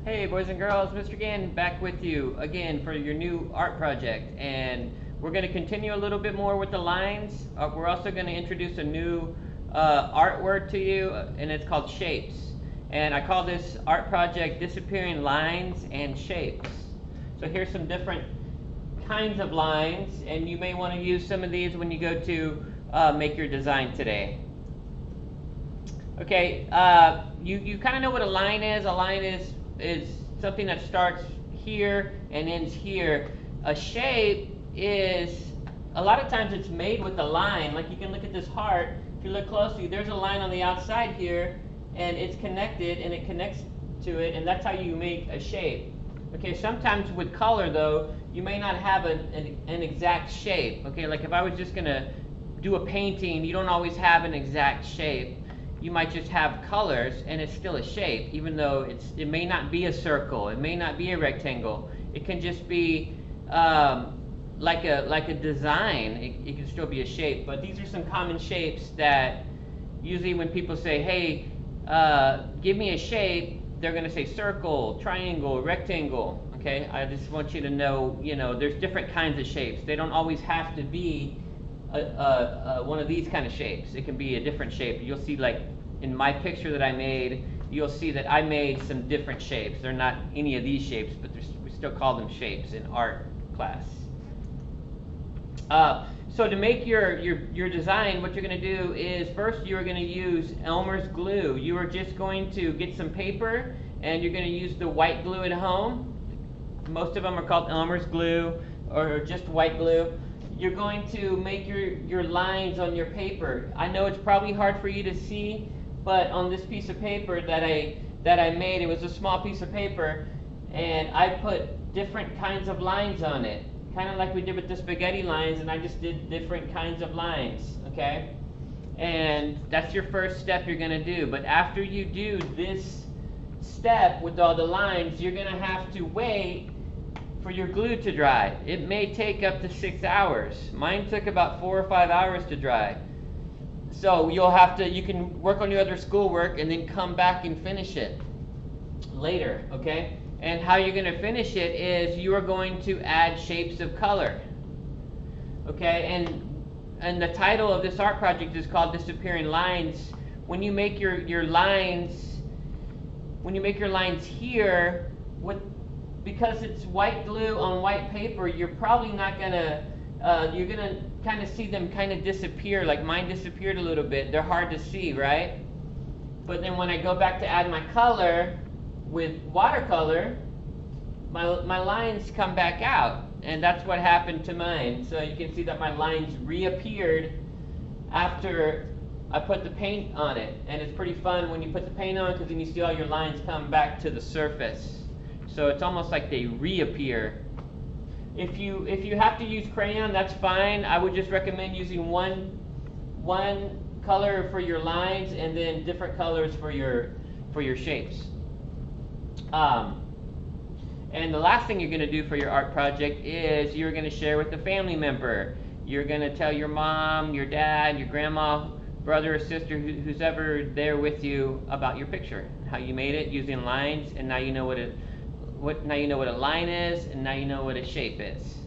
Hey boys and girls, Mr. Gann back with you again for your new art project, and we're going to continue a little bit more with the lines. We're also going to introduce a new art word to you, and it's called shapes. And I call this art project Disappearing Lines and Shapes. So here's some different kinds of lines, and you may want to use some of these when you go to make your design today. Okay, you kind of know what a line is. A line is something that starts here and ends here. A shape is, a lot of times it's made with a line. Like you can look at this heart. If you look closely, there's a line on the outside here, and it's connected, and it connects to it, and that's how you make a shape. Okay, sometimes with color though, you may not have an exact shape. Okay, like if I was just gonna do a painting, you don't always have an exact shape. You might just have colors and it's still a shape, even though it may not be a circle, it may not be a rectangle. It can just be like a design. It can still be a shape. But these are some common shapes that usually when people say, hey, give me a shape, they're going to say circle, triangle, rectangle. Okay, I just want you to know, there's different kinds of shapes. They don't always have to be one of these kind of shapes. It can be a different shape. You'll see, like in my picture that I made, you'll see that I made some different shapes. They're not any of these shapes, but we still call them shapes in art class. So to make your design, what you're going to do is first you are going to use Elmer's glue. You are just going to get some paper, and you're going to use the white glue at home. Most of them are called Elmer's glue or just white glue. You're going to make your lines on your paper. I know it's probably hard for you to see, but on this piece of paper that I made, it was a small piece of paper, and I put different kinds of lines on it, kind of like we did with the spaghetti lines, and I just did different kinds of lines, okay? And that's your first step you're going to do. But after you do this step with all the lines, you're going to have to wait for your glue to dry. It may take up to 6 hours. Mine took about 4 or 5 hours to dry. So you can work on your other schoolwork and then come back and finish it later, okay? And how you're going to finish it is you are going to add shapes of color, okay? And the title of this art project is called Disappearing Lines. When you make your lines, here, because it's white glue on white paper, you're probably not gonna, you're gonna kind of see them kind of disappear, like mine disappeared a little bit. They're hard to see, right? But then when I go back to add my color with watercolor, my lines come back out, and that's what happened to mine. So you can see that my lines reappeared after I put the paint on it, and it's pretty fun when you put the paint on, because then you see all your lines come back to the surface. So it's almost like they reappear. If you have to use crayon, that's fine. I would just recommend using one color for your lines and then different colors for your shapes. And the last thing you're going to do for your art project is you're going to share with a family member. You're going to tell your mom, your dad, your grandma, brother or sister, who's ever there with you about your picture, how you made it using lines, and now you know what a line is, and now you know what a shape is.